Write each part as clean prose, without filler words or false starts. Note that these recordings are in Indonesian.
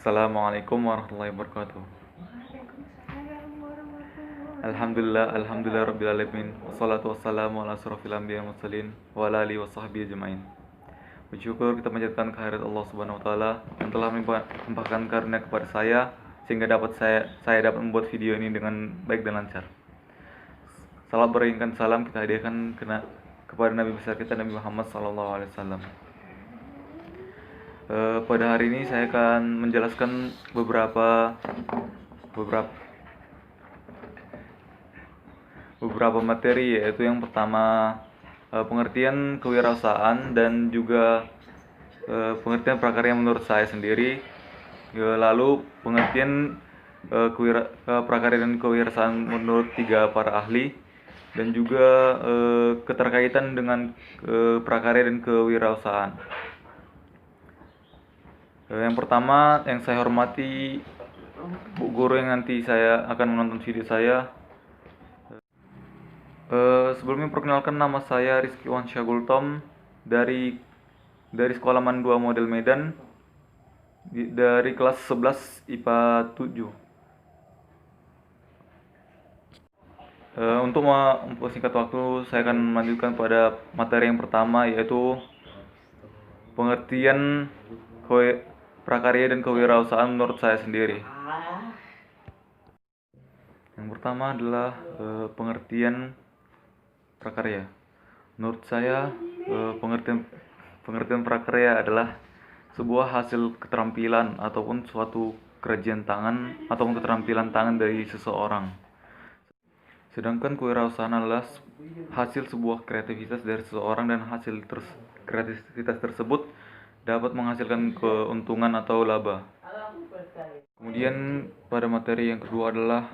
Assalamualaikum warahmatullahi wabarakatuh. Alhamdulillah rabbil alamin. Wassalatu wassalamu ala asrofil anbiya'i wal mursalin wa ala alihi washabbihi ajmain. Bersyukur kita panjatkan kehadirat Allah Subhanahu wa taala yang telah melimpahkan karunia kepada saya sehingga saya dapat membuat video ini dengan baik dan lancar. Salam beriringkan salam kita hadiahkan kepada Nabi besar kita Nabi Muhammad sallallahu alaihi wasallam. Pada hari ini saya akan menjelaskan beberapa materi, yaitu yang pertama pengertian kewirausahaan dan juga pengertian prakarya menurut saya sendiri, lalu pengertian prakarya dan kewirausahaan menurut tiga para ahli, dan juga keterkaitan dengan prakarya dan kewirausahaan. Yang pertama, yang saya hormati Bu Guru yang nanti saya akan menonton video saya. Sebelumnya perkenalkan, nama saya Rizky Wansya Gultom dari Sekolah Man 2 Model Medan, dari kelas 11 IPA 7. Untuk mempersingkat waktu, saya akan melanjutkan pada materi yang pertama, yaitu pengertian prakarya dan kewirausahaan menurut saya sendiri. Yang pertama adalah pengertian prakarya. Menurut saya, pengertian prakarya adalah sebuah hasil keterampilan ataupun suatu kerajinan tangan ataupun keterampilan tangan dari seseorang. Sedangkan kewirausahaan adalah hasil sebuah kreativitas dari seseorang, dan hasil kreativitas tersebut dapat menghasilkan keuntungan atau laba. Kemudian pada materi yang kedua adalah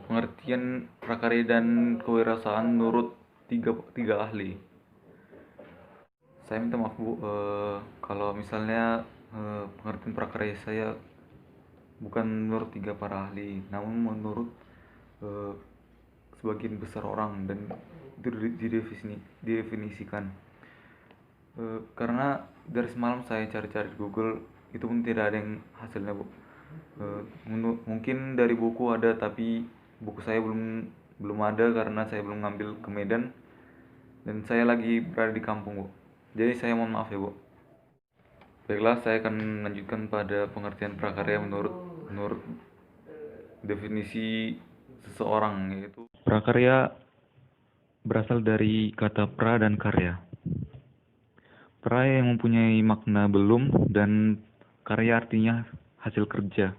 pengertian prakarya dan kewirausahaan menurut tiga ahli. Saya minta maaf Bu, kalau misalnya pengertian prakarya saya bukan menurut tiga para ahli, namun menurut sebagian besar orang, dan itu didefinisikan. Karena dari semalam saya cari-cari di Google, itu pun tidak ada yang hasilnya Bu. Mungkin dari buku ada, tapi buku saya belum ada karena saya belum ngambil ke Medan dan saya lagi berada di kampung Bu. Jadi saya mohon maaf ya Bu. Baiklah, saya akan melanjutkan pada pengertian prakarya menurut definisi seseorang, yaitu prakarya berasal dari kata pra dan karya. Pra yang mempunyai makna belum, dan karya artinya hasil kerja.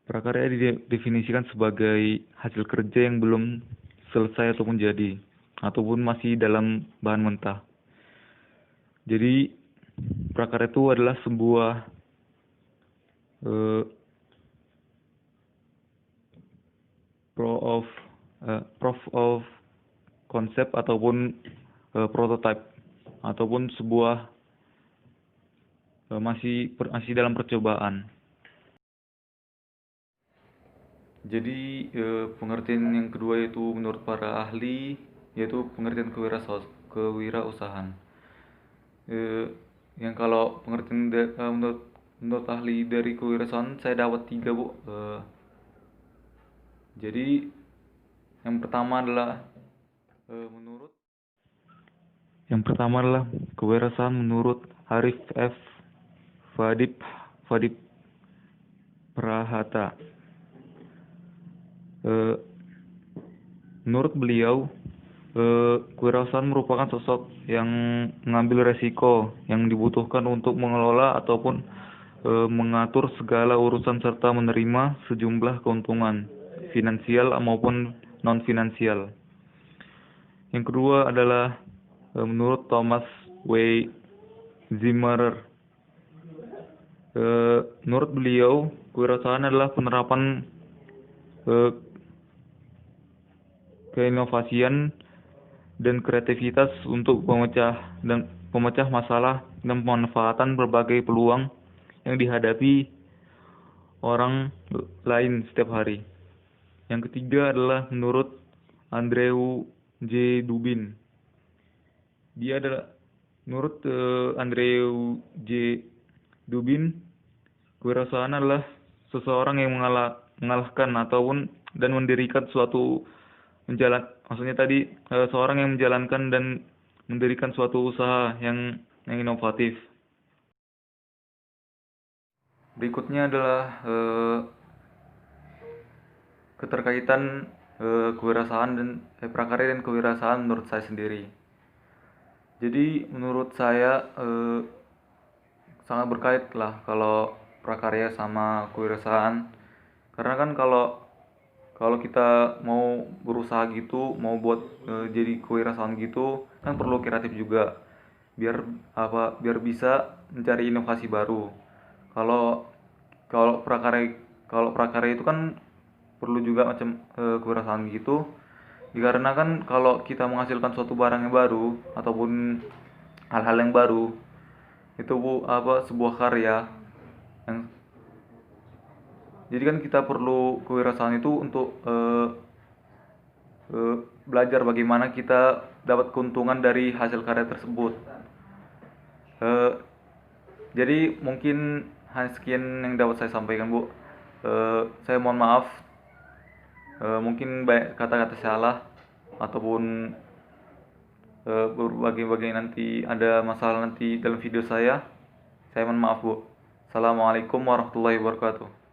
Prakarya didefinisikan sebagai hasil kerja yang belum selesai ataupun jadi, ataupun masih dalam bahan mentah. Jadi prakarya itu adalah sebuah proof of concept ataupun prototype, ataupun sebuah masih dalam percobaan. Jadi pengertian yang kedua yaitu menurut para ahli, yaitu pengertian kewirausahaan. Yang kalau pengertian menurut ahli dari kewirausahaan saya dapat 3 Bu. Jadi yang pertama adalah kewirausahaan menurut Arif F. Fadib Prahata. Menurut beliau, kewirausahaan merupakan sosok yang mengambil resiko yang dibutuhkan untuk mengelola ataupun mengatur segala urusan serta menerima sejumlah keuntungan finansial maupun non-finansial. Yang kedua adalah menurut Thomas W. Zimmerer. Menurut beliau, kewirausahaan adalah penerapan keinovasian dan kreativitas untuk pemecah masalah dan pemanfaatan berbagai peluang yang dihadapi orang lain setiap hari. Yang ketiga adalah menurut Andrew J. Dubin. Menurut Andrew J. Dubin, Kewirausahaan adalah seseorang yang mengalahkan ataupun dan mendirikan suatu maksudnya tadi seorang yang menjalankan dan mendirikan suatu usaha yang inovatif. Berikutnya adalah keterkaitan kewirausahaan dan prakarya dan kewirausahaan menurut saya sendiri. Jadi menurut saya sangat berkait lah kalau prakarya sama kewirausahaan. Karena kan kalau kalau kita mau berusaha gitu, mau buat jadi kewirausahaan gitu, kan perlu kreatif juga. Biar bisa mencari inovasi baru. Kalau kalau prakarya itu kan perlu juga macam kewirausahaan gitu. Dikarenakan kalau kita menghasilkan suatu barang yang baru ataupun hal-hal yang baru, itu sebuah karya yang jadi kan kita perlu kewirausahaan itu untuk belajar bagaimana kita dapat keuntungan dari hasil karya tersebut. Eh, jadi mungkin hanya sekian yang dapat saya sampaikan, Bu. Saya mohon maaf, mungkin banyak kata-kata salah ataupun berbagai nanti ada masalah nanti dalam video saya. Saya mohon maaf, Bu. Assalamualaikum warahmatullahi wabarakatuh.